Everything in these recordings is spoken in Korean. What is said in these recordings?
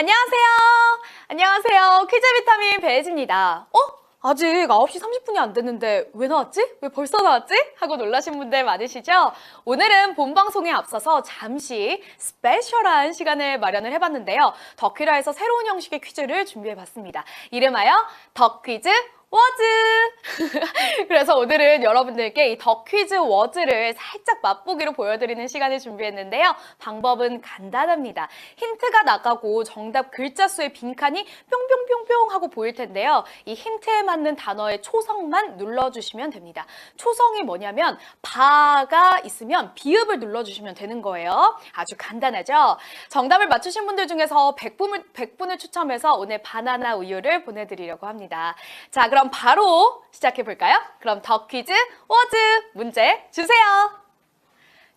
안녕하세요. 안녕하세요. 퀴즈 비타민 배혜진입니다. 아직 9시 30분이 안 됐는데 왜 나왔지? 왜 벌써 나왔지? 하고 놀라신 분들 많으시죠? 오늘은 본방송에 앞서서 잠시 스페셜한 시간을 마련을 해봤는데요. 덕퀴라에서 새로운 형식의 퀴즈를 준비해봤습니다. 이름하여 덕퀴즈 워즈! 그래서 오늘은 여러분들께 이 덕퀴즈 워즈를 살짝 맛보기로 보여드리는 시간을 준비했는데요. 방법은 간단합니다. 힌트가 나가고 정답 글자 수의 빈칸이 뿅뿅뿅뿅 하고 보일 텐데요. 이 힌트에 맞는 단어의 초성만 눌러주시면 됩니다. 초성이 뭐냐면 바가 있으면 비읍을 눌러주시면 되는 거예요. 아주 간단하죠? 정답을 맞추신 분들 중에서 100분을 추첨해서 오늘 바나나 우유를 보내드리려고 합니다. 자, 그럼 바로 시작해볼까요? 그럼 덕퀴즈 워즈 문제 주세요.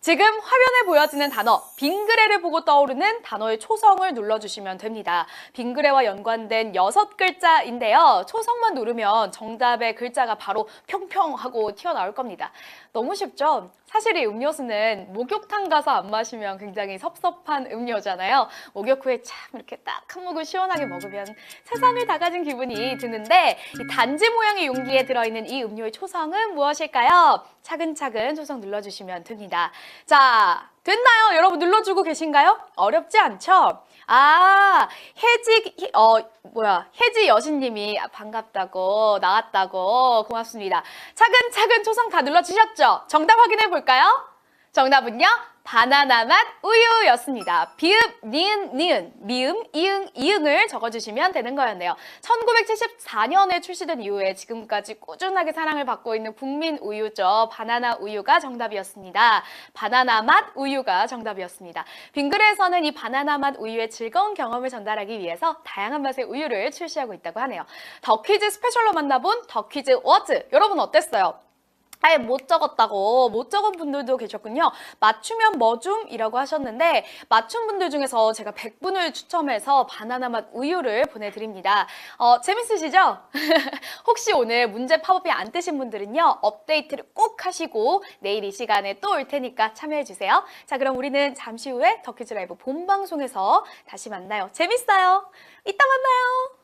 지금 화면에 보여지는 단어 빙그레를 보고 떠오르는 단어의 초성을 눌러주시면 됩니다. 빙그레와 연관된 6글자인데요. 초성만 누르면 정답의 글자가 바로 평평 하고 튀어나올 겁니다. 너무 쉽죠? 사실 이 음료수는 목욕탕 가서 안 마시면 굉장히 섭섭한 음료잖아요. 목욕 후에 참 이렇게 딱 한 모금 시원하게 먹으면 세상을 다 가진 기분이 드는데 이 단지 모양의 용기에 들어있는 이 음료의 초성은 무엇일까요? 차근차근 초성 눌러주시면 됩니다. 자, 됐나요? 여러분 눌러주고 계신가요? 어렵지 않죠? 혜지 여신님이 반갑다고, 나왔다고, 고맙습니다. 차근차근 초성 다 눌러주셨죠? 정답 확인해 볼까요? 정답은요? 바나나 맛 우유였습니다. 비읍, 니은, 니은, 미음, 이응, 이응을 적어주시면 되는 거였네요. 1974년에 출시된 이후에 지금까지 꾸준하게 사랑을 받고 있는 국민 우유죠. 바나나 우유가 정답이었습니다. 바나나 맛 우유가 정답이었습니다. 빙그레에서는 이 바나나 맛 우유의 즐거운 경험을 전달하기 위해서 다양한 맛의 우유를 출시하고 있다고 하네요. 덕퀴즈 스페셜로 만나본 덕퀴즈 워즈, 여러분 어땠어요? 아예 못 적었다고, 못 적은 분들도 계셨군요. 맞추면 뭐 좀? 이라고 하셨는데 맞춘 분들 중에서 제가 100분을 추첨해서 바나나 맛 우유를 보내드립니다. 재밌으시죠? 혹시 오늘 문제 팝업이 안 뜨신 분들은요, 업데이트를 꼭 하시고 내일 이 시간에 또 올 테니까 참여해주세요. 자, 그럼 우리는 잠시 후에 덕퀴즈 라이브 본방송에서 다시 만나요. 재밌어요. 이따 만나요.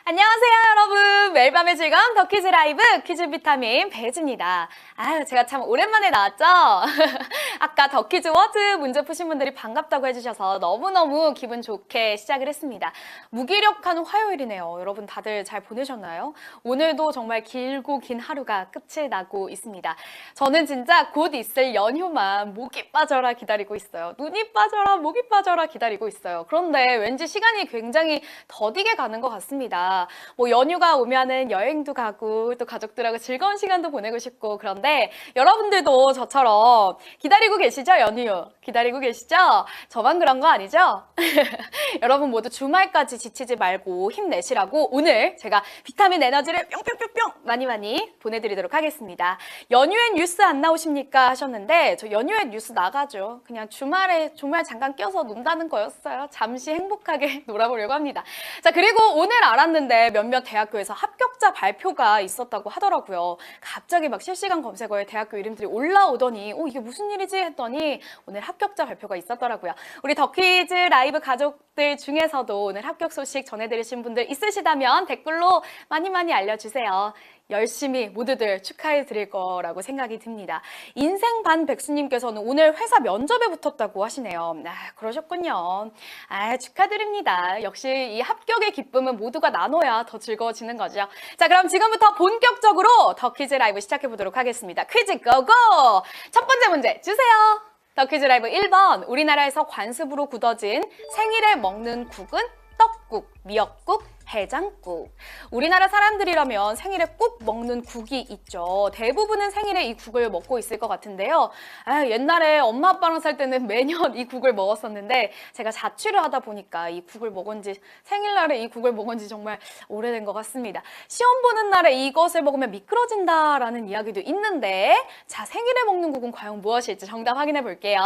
안녕하세요, 여러분. 매일 밤의 즐거움 덕퀴즈 라이브 퀴즈 비타민 배혜지입니다. 제가 참 오랜만에 나왔죠? 아까 덕퀴즈 워즈 문제 푸신 분들이 반갑다고 해주셔서 너무너무 기분 좋게 시작을 했습니다. 무기력한 화요일이네요. 여러분 다들 잘 보내셨나요? 오늘도 정말 길고 긴 하루가 끝이 나고 있습니다. 저는 진짜 곧 있을 연휴만 목이 빠져라 기다리고 있어요. 눈이 빠져라, 목이 빠져라 기다리고 있어요. 그런데 왠지 시간이 굉장히 더디게 가는 것 같습니다. 뭐 연휴가 오면은 여행도 가고 또 가족들하고 즐거운 시간도 보내고 싶고, 그런데 여러분들도 저처럼 기다리고 계시죠? 연휴 기다리고 계시죠? 저만 그런 거 아니죠? 여러분 모두 주말까지 지치지 말고 힘내시라고 오늘 제가 비타민 에너지를 뿅뿅뿅뿅 많이 보내드리도록 하겠습니다. 연휴엔 뉴스 안 나오십니까 하셨는데, 저 연휴엔 뉴스 나가죠. 그냥 주말 잠깐 껴서 논다는 거였어요. 잠시 행복하게 놀아보려고 합니다. 자, 그리고 오늘 알았는데 몇몇 대학교에서 합격자 발표가 있었다고 하더라고요. 갑자기 막 실시간 검색어에 대학교 이름들이 올라오더니 이게 무슨 일이지 했더니 오늘 합격자 발표가 있었더라고요. 우리 더퀴즈 라이브 가족들 중에서도 오늘 합격 소식 전해드리신 분들 있으시다면 댓글로 많이 알려주세요. 열심히 모두들 축하해 드릴 거라고 생각이 듭니다. 인생반 백수님께서는 오늘 회사 면접에 붙었다고 하시네요. 그러셨군요. 축하드립니다. 역시 이 합격의 기쁨은 모두가 나눠야 더 즐거워지는 거죠. 자, 그럼 지금부터 본격적으로 더 퀴즈 라이브 시작해 보도록 하겠습니다. 퀴즈 고고! 첫 번째 문제 주세요. 더 퀴즈 라이브 1번. 우리나라에서 관습으로 굳어진 생일에 먹는 국은 떡국, 미역국, 해장국. 우리나라 사람들이라면 생일에 꼭 먹는 국이 있죠. 대부분은 생일에 이 국을 먹고 있을 것 같은데요. 옛날에 엄마 아빠랑 살 때는 매년 이 국을 먹었었는데 제가 자취를 하다 보니까 이 국을 먹은 지 생일날에 이 국을 먹은 지 정말 오래된 것 같습니다. 시험 보는 날에 이것을 먹으면 미끄러진다라는 이야기도 있는데 자, 생일에 먹는 국은 과연 무엇일지 정답 확인해 볼게요.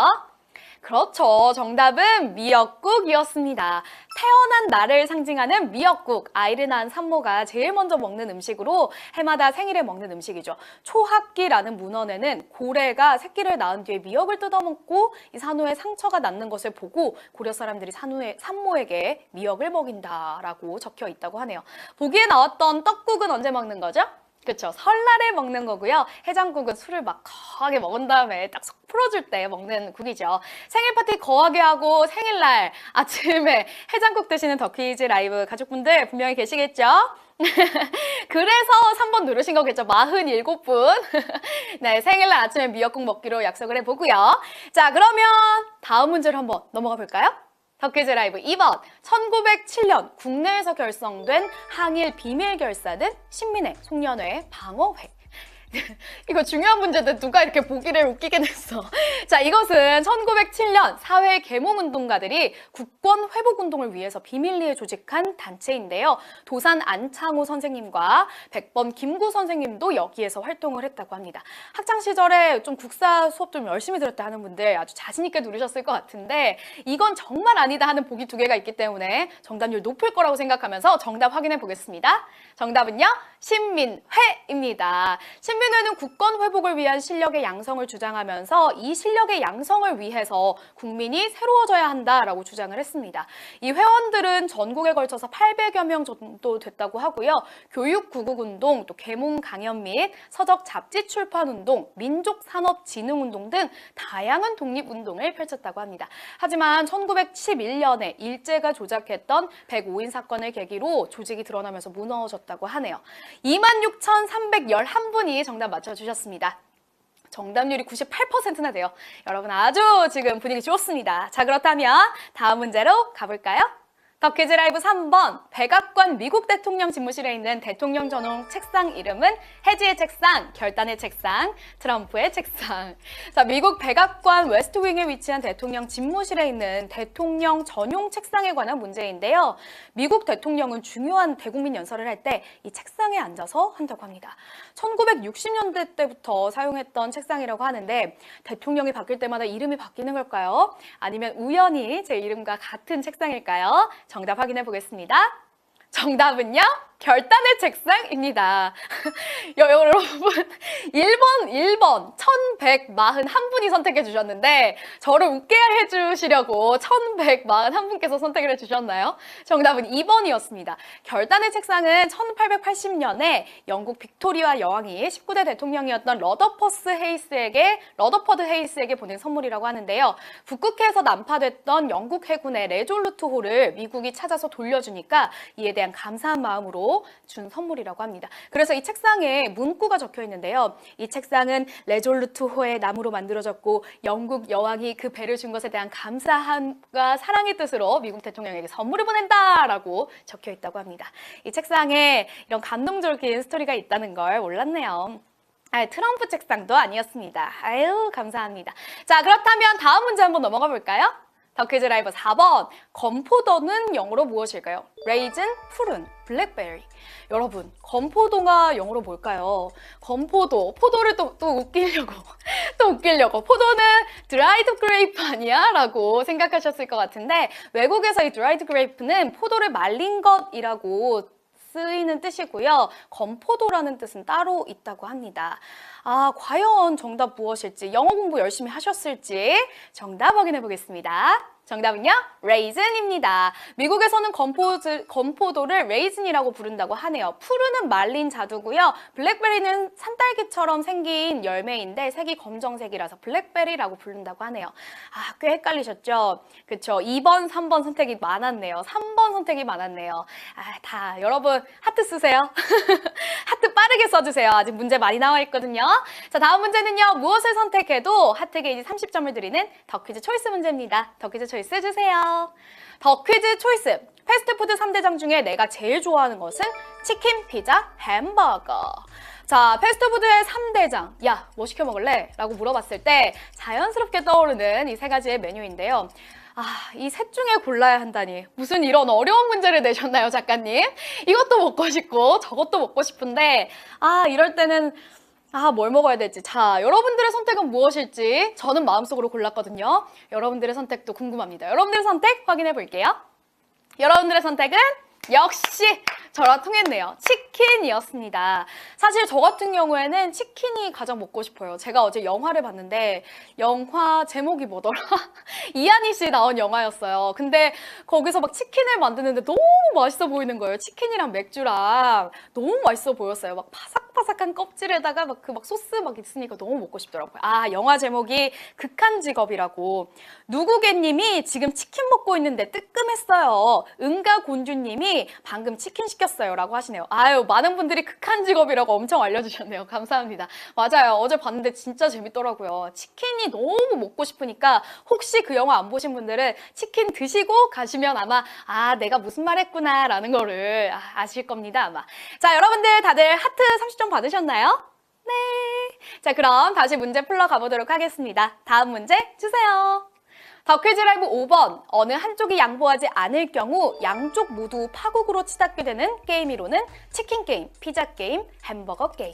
그렇죠. 정답은 미역국이었습니다. 태어난 날을 상징하는 미역국. 아이를 낳은 산모가 제일 먼저 먹는 음식으로 해마다 생일에 먹는 음식이죠. 초합기라는 문헌에는 고래가 새끼를 낳은 뒤에 미역을 뜯어먹고 이 산후에 상처가 낫는 것을 보고 고려 사람들이 산모에게 미역을 먹인다라고 적혀 있다고 하네요. 보기에 나왔던 떡국은 언제 먹는 거죠? 그렇죠. 설날에 먹는 거고요. 해장국은 술을 막 거하게 먹은 다음에 딱 속 풀어줄 때 먹는 국이죠. 생일 파티 거하게 하고 생일날 아침에 해장국 드시는 더 퀴즈 라이브 가족분들 분명히 계시겠죠? 그래서 3번 누르신 거겠죠. 47분. 네, 생일날 아침에 미역국 먹기로 약속을 해보고요. 자, 그러면 다음 문제로 한번 넘어가 볼까요? 더 퀴즈 라이브 2번. 1907년 국내에서 결성된 항일 비밀 결사는 신민회, 송년회, 방어회. 이거 중요한 문제인데 누가 이렇게 보기를 웃기게 냈어. 자, 이것은 1907년 사회 계몽운동가들이 국권 회복운동을 위해서 비밀리에 조직한 단체인데요. 도산 안창호 선생님과 백범 김구 선생님도 여기에서 활동을 했다고 합니다. 학창시절에 좀 국사 수업 좀 열심히 들었다 하는 분들 아주 자신 있게 누르셨을 것 같은데 이건 정말 아니다 하는 보기 두 개가 있기 때문에 정답률 높을 거라고 생각하면서 정답 확인해 보겠습니다. 정답은요, 신민회입니다. 신민회는 국권 회복을 위한 실력의 양성을 주장하면서 이 실력의 양성을 위해서 국민이 새로워져야 한다라고 주장을 했습니다. 이 회원들은 전국에 걸쳐서 800여 명 정도 됐다고 하고요. 교육구국운동, 또 계몽강연 및 서적 잡지 출판운동, 민족산업진흥운동 등 다양한 독립운동을 펼쳤다고 합니다. 하지만 1911년에 일제가 조작했던 105인 사건을 계기로 조직이 드러나면서 무너졌다고 하네요. 26,311분이 정답 맞춰주셨습니다. 정답률이 98%나 돼요. 여러분 아주 지금 분위기 좋습니다. 자, 그렇다면 다음 문제로 가볼까요? 더 퀴즈 라이브 3번. 백악관 미국 대통령 집무실에 있는 대통령 전용 책상 이름은 해지의 책상, 결단의 책상, 트럼프의 책상. 자, 미국 백악관 웨스트윙에 위치한 대통령 집무실에 있는 대통령 전용 책상에 관한 문제인데요. 미국 대통령은 중요한 대국민 연설을 할 때 이 책상에 앉아서 한다고 합니다. 1960년대 때부터 사용했던 책상이라고 하는데 대통령이 바뀔 때마다 이름이 바뀌는 걸까요? 아니면 우연히 제 이름과 같은 책상일까요? 정답 확인해 보겠습니다. 정답은요, 결단의 책상입니다. 여러분 1번 1141분이 선택해 주셨는데 저를 웃게 해주시려고 1141분께서 선택을 해주셨나요? 정답은 2번이었습니다. 결단의 책상은 1880년에 영국 빅토리아 여왕이 19대 대통령이었던 러더퍼드 헤이스에게 보낸 선물이라고 하는데요. 북극해에서 난파됐던 영국 해군의 레졸루트 호를 미국이 찾아서 돌려주니까 이에 대한 감사한 마음으로 준 선물이라고 합니다. 그래서 이 책상에 문구가 적혀 있는데요. 이 책상은 레졸루트 호의 나무로 만들어졌고 영국 여왕이 그 배를 준 것에 대한 감사함과 사랑의 뜻으로 미국 대통령에게 선물을 보낸다라고 적혀 있다고 합니다. 이 책상에 이런 감동적인 스토리가 있다는 걸 몰랐네요. 트럼프 책상도 아니었습니다. 아유, 감사합니다. 자, 그렇다면 다음 문제 한번 넘어가 볼까요? 더 퀴즈 라이브 4번. 건포도는 영어로 무엇일까요? 레이즌, 푸른, 블랙베리. 여러분, 건포도가 영어로 뭘까요? 포도를 또 웃기려고. 포도는 드라이드 그레이프 아니야? 라고 생각하셨을 것 같은데 외국에서 이 드라이드 그레이프는 포도를 말린 것이라고 쓰이는 뜻이고요. 건포도라는 뜻은 따로 있다고 합니다. 과연 정답 무엇일지, 영어 공부 열심히 하셨을지 정답 확인해 보겠습니다. 정답은요, raisin입니다. 미국에서는 건포도를 raisin이라고 부른다고 하네요. 푸르는 말린 자두고요. 블랙베리는 산딸기처럼 생긴 열매인데 색이 검정색이라서 블랙베리라고 부른다고 하네요. 꽤 헷갈리셨죠? 그쵸? 2번, 3번 선택이 많았네요. 3번 선택이 많았네요. 여러분 하트 쓰세요. 하트 빠르게 써주세요. 아직 문제 많이 나와 있거든요. 자, 다음 문제는요. 무엇을 선택해도 하트 게이지 30점을 드리는 더 퀴즈 초이스 문제입니다. 더 퀴즈 초이스 주세요. 더 퀴즈 초이스. 패스트푸드 3대장 중에 내가 제일 좋아하는 것은 치킨, 피자, 햄버거. 자, 패스트푸드의 3대장. 야, 뭐 시켜 먹을래? 라고 물어봤을 때 자연스럽게 떠오르는 이 세 가지의 메뉴인데요. 이 셋 중에 골라야 한다니. 무슨 이런 어려운 문제를 내셨나요, 작가님? 이것도 먹고 싶고 저것도 먹고 싶은데 이럴 때는 뭘 먹어야 될지. 자, 여러분들의 선택은 무엇일지 저는 마음속으로 골랐거든요. 여러분들의 선택도 궁금합니다. 여러분들의 선택 확인해 볼게요. 여러분들의 선택은 역시 저랑 통했네요. 치킨이었습니다. 사실 저 같은 경우에는 치킨이 가장 먹고 싶어요. 제가 어제 영화를 봤는데 영화 제목이 뭐더라? 이한희 씨 나온 영화였어요. 근데 거기서 막 치킨을 만드는데 너무 맛있어 보이는 거예요. 치킨이랑 맥주랑 너무 맛있어 보였어요. 막 바삭바삭한 껍질에다가 막 소스 막 있으니까 너무 먹고 싶더라고요. 영화 제목이 극한 직업이라고. 누구개님이 지금 치킨 먹고 있는데 뜨끔했어요. 은가곤주님이 방금 치킨 시켰어요 라고 하시네요. 많은 분들이 극한 직업이라고 엄청 알려주셨네요. 감사합니다. 맞아요. 어제 봤는데 진짜 재밌더라고요. 치킨이 너무 먹고 싶으니까 혹시 그 영화 안 보신 분들은 치킨 드시고 가시면 아마 내가 무슨 말 했구나 라는 거를 아실 겁니다. 아마. 자, 여러분들 다들 하트 30점 받으셨나요? 네. 자, 그럼 다시 문제 풀러 가보도록 하겠습니다. 다음 문제 주세요. 더 퀴즈 라이브 5번. 어느 한쪽이 양보하지 않을 경우 양쪽 모두 파국으로 치닫게 되는 게임 이론은 치킨 게임, 피자 게임, 햄버거 게임.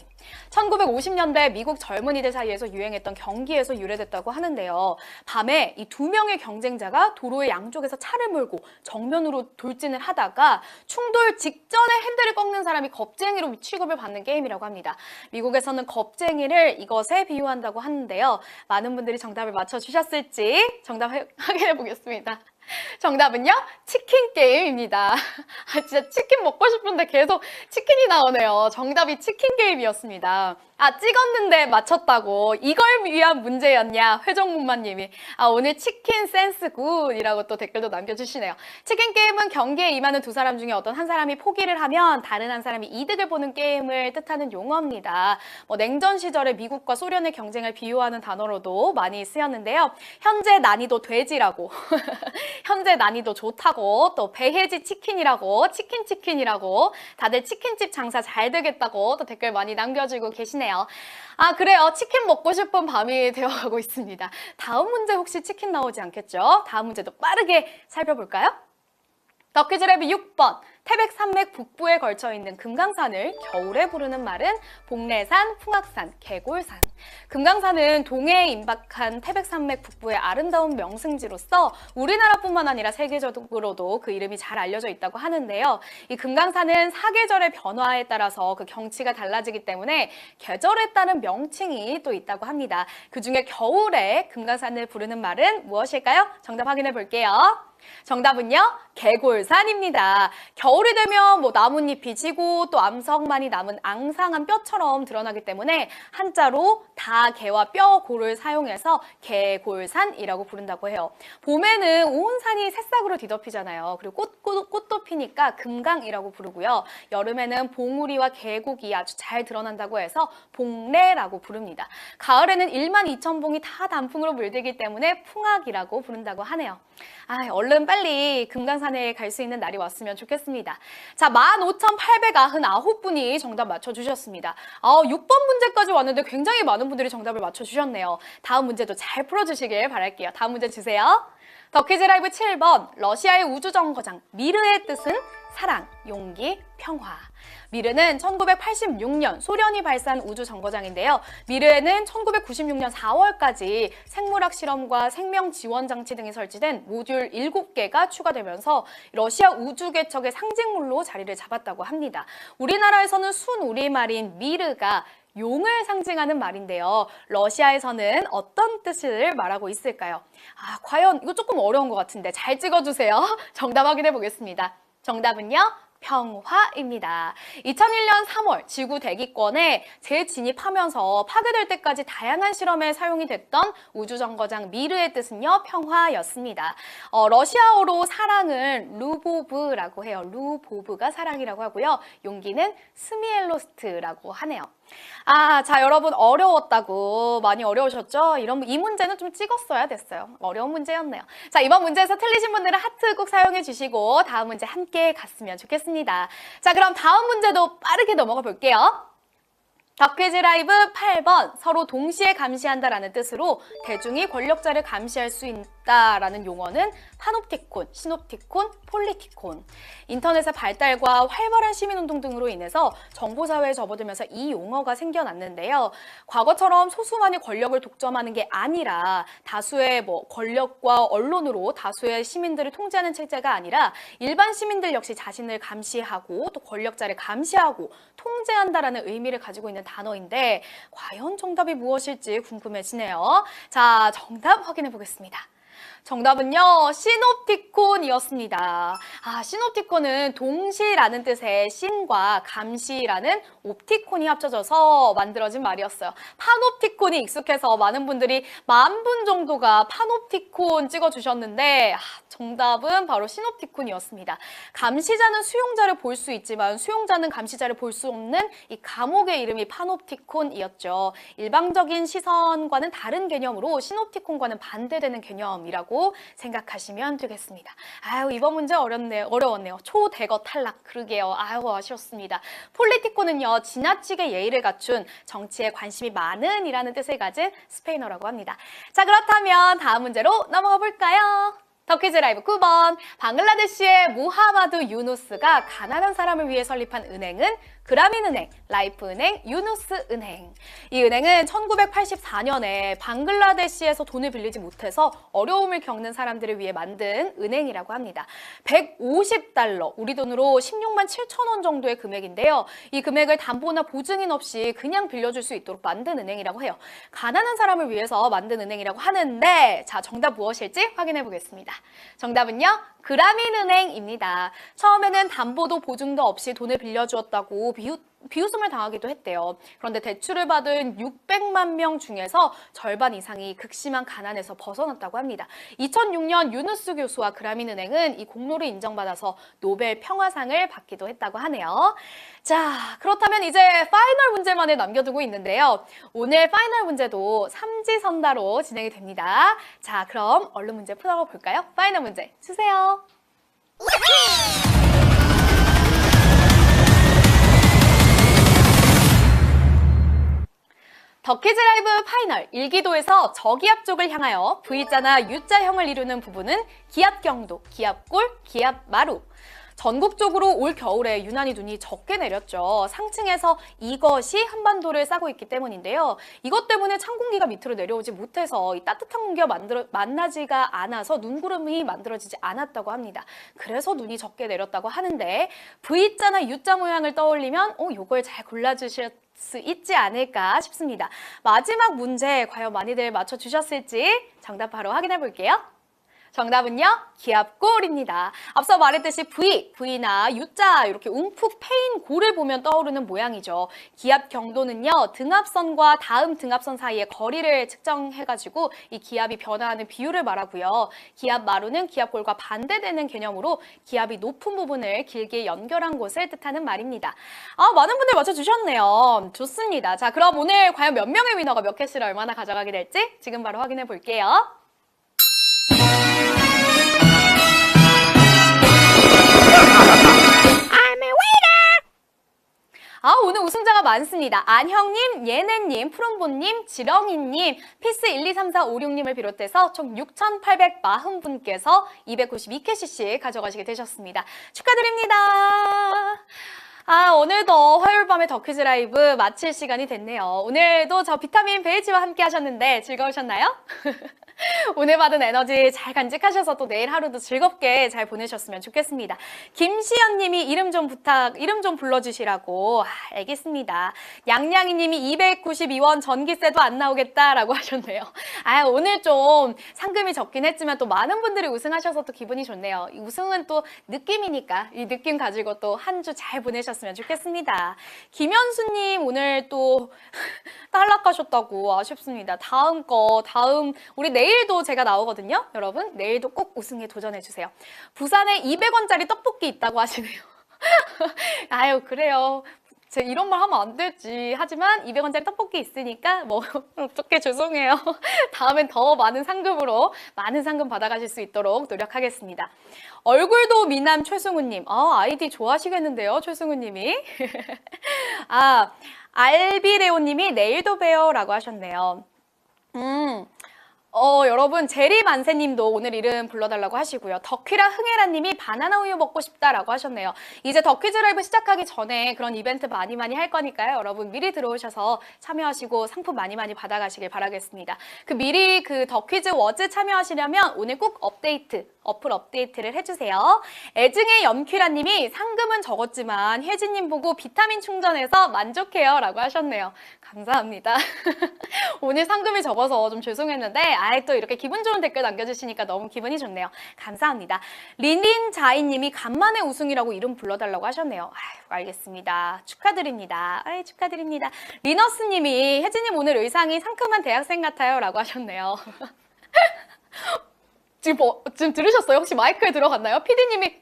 1950년대 미국 젊은이들 사이에서 유행했던 경기에서 유래됐다고 하는데요. 밤에 이 두 명의 경쟁자가 도로의 양쪽에서 차를 몰고 정면으로 돌진을 하다가 충돌 직전에 핸들을 꺾는 사람이 겁쟁이로 취급을 받는 게임이라고 합니다. 미국에서는 겁쟁이를 이것에 비유한다고 하는데요. 많은 분들이 정답을 맞춰주셨을지 정답 확인해 보겠습니다. 정답은요? 치킨 게임입니다. 진짜 치킨 먹고 싶은데 계속 치킨이 나오네요. 정답이 치킨 게임이었습니다. 찍었는데 맞췄다고. 이걸 위한 문제였냐? 회전문마님이. 오늘 치킨 센스 굿이라고 또 댓글도 남겨주시네요. 치킨 게임은 경기에 임하는 두 사람 중에 어떤 한 사람이 포기를 하면 다른 한 사람이 이득을 보는 게임을 뜻하는 용어입니다. 냉전 시절에 미국과 소련의 경쟁을 비유하는 단어로도 많이 쓰였는데요. 현재 난이도 돼지라고. 현재 난이도 좋다고, 또 배해지 치킨이라고, 치킨이라고, 다들 치킨집 장사 잘 되겠다고 또 댓글 많이 남겨주고 계시네요. 그래요. 치킨 먹고 싶은 밤이 되어가고 있습니다. 다음 문제 혹시 치킨 나오지 않겠죠? 다음 문제도 빠르게 살펴볼까요? 더 퀴즈 랩 6번. 태백산맥 북부에 걸쳐 있는 금강산을 겨울에 부르는 말은 복례산, 풍악산, 개골산. 금강산은 동해에 임박한 태백산맥 북부의 아름다운 명승지로서 우리나라뿐만 아니라 세계적으로도 그 이름이 잘 알려져 있다고 하는데요. 이 금강산은 사계절의 변화에 따라서 그 경치가 달라지기 때문에 계절에 따른 명칭이 또 있다고 합니다. 그중에 겨울에 금강산을 부르는 말은 무엇일까요? 정답 확인해 볼게요. 정답은요, 개골산입니다. 겨울이 되면 나뭇잎이 지고 또 암석만이 남은 앙상한 뼈처럼 드러나기 때문에 한자로 다개와 뼈골을 사용해서 개골산이라고 부른다고 해요. 봄에는 온 산이 새싹으로 뒤덮이잖아요. 그리고 꽃도 피니까 금강이라고 부르고요. 여름에는 봉우리와 계곡이 아주 잘 드러난다고 해서 봉래라고 부릅니다. 가을에는 12,000봉이 다 단풍으로 물들기 때문에 풍악이라고 부른다고 하네요. 얼른 빨리 금강산에 갈 수 있는 날이 왔으면 좋겠습니다. 자, 15,899분이 정답 맞춰주셨습니다. 6번 문제까지 왔는데 굉장히 많은 분들이 정답을 맞춰주셨네요. 다음 문제도 잘 풀어주시길 바랄게요. 다음 문제 주세요. 더 퀴즈 라이브 7번. 러시아의 우주정거장 미르의 뜻은 사랑, 용기, 평화. 미르는 1986년 소련이 발사한 우주정거장인데요. 미르에는 1996년 4월까지 생물학 실험과 생명 지원 장치 등이 설치된 모듈 7개가 추가되면서 러시아 우주개척의 상징물로 자리를 잡았다고 합니다. 우리나라에서는 순우리말인 미르가 용을 상징하는 말인데요. 러시아에서는 어떤 뜻을 말하고 있을까요? 과연 이거 조금 어려운 것 같은데 잘 찍어주세요. 정답 확인해 보겠습니다. 정답은요. 평화입니다. 2001년 3월 지구 대기권에 재진입하면서 파괴될 때까지 다양한 실험에 사용이 됐던 우주정거장 미르의 뜻은요, 평화였습니다. 러시아어로 사랑은 루보브라고 해요. 루보브가 사랑이라고 하고요. 용기는 스미엘로스트라고 하네요. 자, 여러분 어려웠다고 많이 어려우셨죠? 이 문제는 좀 찍었어야 됐어요. 어려운 문제였네요. 자, 이번 문제에서 틀리신 분들은 하트 꼭 사용해 주시고 다음 문제 함께 갔으면 좋겠습니다. 자, 그럼 다음 문제도 빠르게 넘어가 볼게요. 덕퀴즈 라이브 8번 서로 동시에 감시한다라는 뜻으로 대중이 권력자를 감시할 수 있다라는 용어는 파놉티콘, 시놉티콘, 폴리티콘. 인터넷의 발달과 활발한 시민운동 등으로 인해서 정보사회에 접어들면서 이 용어가 생겨났는데요. 과거처럼 소수만이 권력을 독점하는 게 아니라 다수의 권력과 언론으로 다수의 시민들을 통제하는 체제가 아니라 일반 시민들 역시 자신을 감시하고 또 권력자를 감시하고 통제한다라는 의미를 가지고 있는 단어인데 과연 정답이 무엇일지 궁금해지네요. 자, 정답 확인해 보겠습니다. 정답은요, 시놉티콘이었습니다. 시놉티콘은 동시라는 뜻의 신과 감시라는 옵티콘이 합쳐져서 만들어진 말이었어요. 파놉티콘이 익숙해서 많은 분들이 10,000분 정도가 파놉티콘 찍어주셨는데 정답은 바로 시놉티콘이었습니다. 감시자는 수용자를 볼 수 있지만 수용자는 감시자를 볼 수 없는 이 감옥의 이름이 파놉티콘이었죠. 일방적인 시선과는 다른 개념으로 시놉티콘과는 반대되는 개념이라고 생각하시면 되겠습니다. 이번 문제 어려웠네요. 초대거 탈락. 그러게요. 아쉬웠습니다. 폴리티코는요, 지나치게 예의를 갖춘 정치에 관심이 많은 이라는 뜻을 가진 스페인어라고 합니다. 자, 그렇다면 다음 문제로 넘어가 볼까요? 덕퀴즈 라이브 9번. 방글라데시의 무하마드 유누스가 가난한 사람을 위해 설립한 은행은 그라민은행, 라이프은행, 유누스은행. 이 은행은 1984년에 방글라데시에서 돈을 빌리지 못해서 어려움을 겪는 사람들을 위해 만든 은행이라고 합니다. 150달러, 우리 돈으로 16만 7천 원 정도의 금액인데요. 이 금액을 담보나 보증인 없이 그냥 빌려줄 수 있도록 만든 은행이라고 해요. 가난한 사람을 위해서 만든 은행이라고 하는데 자, 정답 무엇일지 확인해 보겠습니다. 정답은요, 그라민은행입니다. 처음에는 담보도 보증도 없이 돈을 빌려주었다고 비웃음을 당하기도 했대요. 그런데 대출을 받은 600만 명 중에서 절반 이상이 극심한 가난에서 벗어났다고 합니다. 2006년 유누스 교수와 그라민은행은 이 공로를 인정받아서 노벨 평화상을 받기도 했다고 하네요. 자, 그렇다면 이제 파이널 문제만을 남겨두고 있는데요. 오늘 파이널 문제도 삼지선다로 진행이 됩니다. 자, 그럼 얼른 문제 풀어볼까요? 파이널 문제 주세요. 덕퀴즈 라이브 파이널 1기도에서 저기압 쪽을 향하여 V자나 U자형을 이루는 부분은 기압경도, 기압골, 기압마루. 전국적으로 올 겨울에 유난히 눈이 적게 내렸죠. 상층에서 이것이 한반도를 싸고 있기 때문인데요. 이것 때문에 찬 공기가 밑으로 내려오지 못해서 이 따뜻한 공기가 만나지가 않아서 눈구름이 만들어지지 않았다고 합니다. 그래서 눈이 적게 내렸다고 하는데 V자나 U자 모양을 떠올리면 요걸 잘 골라주실 수 있지 않을까 싶습니다. 마지막 문제 과연 많이들 맞춰주셨을지 정답 바로 확인해 볼게요. 정답은요, 기압골입니다. 앞서 말했듯이 V나 U자 이렇게 움푹 패인 골을 보면 떠오르는 모양이죠. 기압 경도는요, 등압선과 다음 등압선 사이의 거리를 측정해가지고 이 기압이 변화하는 비율을 말하고요. 기압 마루는 기압골과 반대되는 개념으로 기압이 높은 부분을 길게 연결한 곳을 뜻하는 말입니다. 많은 분들 맞춰주셨네요. 좋습니다. 자, 그럼 오늘 과연 몇 명의 위너가 몇 캐시를 얼마나 가져가게 될지 지금 바로 확인해 볼게요. 오늘 우승자가 많습니다. 안형님, 예네님, 푸른보님, 지렁이님, 피스123456님을 비롯해서 총 6,840분께서 292캐시씩 가져가시게 되셨습니다. 축하드립니다. 오늘도 화요일 밤에 더 퀴즈 라이브 마칠 시간이 됐네요. 오늘도 저 비타민 베이지와 함께 하셨는데 즐거우셨나요? 오늘 받은 에너지 잘 간직하셔서 또 내일 하루도 즐겁게 잘 보내셨으면 좋겠습니다. 김시연 님이 이름 좀 불러주시라고. 알겠습니다. 양양이 님이 292원 전기세도 안 나오겠다라고 하셨네요. 오늘 좀 상금이 적긴 했지만 또 많은 분들이 우승하셔서 또 기분이 좋네요. 이 우승은 또 느낌이니까 이 느낌 가지고 또 한 주 잘 보내셨으면 좋겠습니다. 김현수 님 오늘 또 탈락하셨다고 아쉽습니다. 다음 우리 내일도 제가 나오거든요. 여러분 내일도 꼭 우승에 도전해주세요. 부산에 200원짜리 떡볶이 있다고 하시네요. 그래요. 제가 이런 말 하면 안 되지. 하지만 200원짜리 떡볶이 있으니까 뭐 어떻게 죄송해요. 다음엔 더 많은 상금으로 많은 상금 받아가실 수 있도록 노력하겠습니다. 얼굴도 미남 최승우님. 아이디 좋아하시겠는데요, 최승우님이. 알비레오님이 내일도 봬요 라고 하셨네요. 여러분 제리 만세님도 오늘 이름 불러달라고 하시고요. 덕휘라 흥혜라님이 바나나 우유 먹고 싶다라고 하셨네요. 이제 더 퀴즈 라이브 시작하기 전에 그런 이벤트 많이 할 거니까요. 여러분 미리 들어오셔서 참여하시고 상품 많이 받아가시길 바라겠습니다. 미리 더 퀴즈 워즈 참여하시려면 오늘 꼭 어플 업데이트를 해주세요. 애증의 염퀴라님이 상금은 적었지만 혜진님 보고 비타민 충전해서 만족해요 라고 하셨네요. 감사합니다. 오늘 상금이 적어서 좀 죄송했는데 또 이렇게 기분 좋은 댓글 남겨주시니까 너무 기분이 좋네요. 감사합니다. 린린자이님이 간만에 우승이라고 이름 불러달라고 하셨네요. 알겠습니다. 축하드립니다. 축하드립니다. 리너스님이 혜진님 오늘 의상이 상큼한 대학생 같아요 라고 하셨네요. 지금 들으셨어요? 혹시 마이크에 들어갔나요? PD님이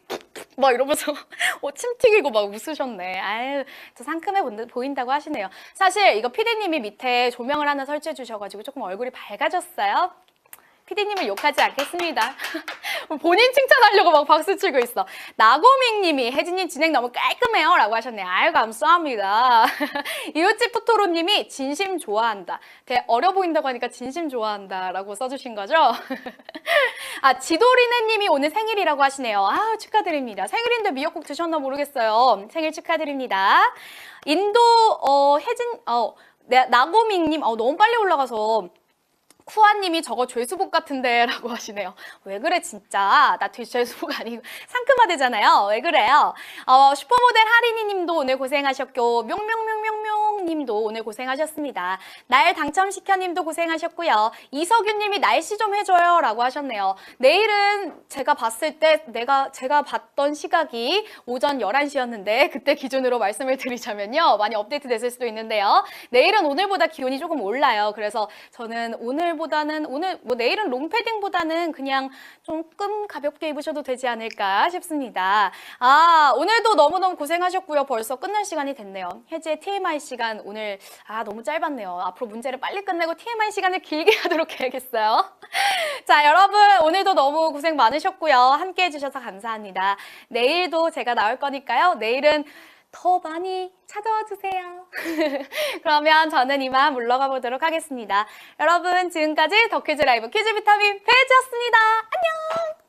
막 이러면서 침 튀기고 막 웃으셨네. 저 상큼해 보인다고 하시네요. 사실 이거 PD님이 밑에 조명을 하나 설치해 주셔가지고 조금 얼굴이 밝아졌어요. PD님을 욕하지 않겠습니다. 본인 칭찬하려고 막 박수 치고 있어. 나고밍님이 혜진님 진행 너무 깔끔해요 라고 하셨네요. 감사합니다. 이웃집 토토로님이 진심 좋아한다. 되게 어려 보인다고 하니까 진심 좋아한다 라고 써주신 거죠? 지도리네님이 오늘 생일이라고 하시네요. 축하드립니다. 생일인데 미역국 드셨나 모르겠어요. 생일 축하드립니다. 인도 나고밍님 너무 빨리 올라가서 쿠아님이 저거 죄수복 같은데 라고 하시네요. 왜 그래 진짜. 나 죄수복 아니고 상큼하대잖아요. 왜 그래요? 슈퍼모델 하리니 님도 오늘 고생하셨고 명명명명명 님도 오늘 고생하셨습니다. 날 당첨시켜 님도 고생하셨고요. 이석유 님이 날씨 좀 해줘요 라고 하셨네요. 내일은 제가 봤을 때 제가 봤던 시각이 오전 11시였는데 그때 기준으로 말씀을 드리자면요. 많이 업데이트 됐을 수도 있는데요. 내일은 오늘보다 기온이 조금 올라요. 그래서 저는 내일은 롱패딩보다는 그냥 조금 가볍게 입으셔도 되지 않을까 싶습니다. 오늘도 너무너무 고생하셨고요. 벌써 끝날 시간이 됐네요. 혜지의 TMI 시간 오늘 너무 짧았네요. 앞으로 문제를 빨리 끝내고 TMI 시간을 길게 하도록 해야겠어요. 자, 여러분 오늘도 너무 고생 많으셨고요. 함께 해주셔서 감사합니다. 내일도 제가 나올 거니까요. 내일은 더 많이 찾아와 주세요. 그러면 저는 이만 물러가 보도록 하겠습니다. 여러분 지금까지 더 퀴즈 라이브 퀴즈 비타민 베이지였습니다. 안녕!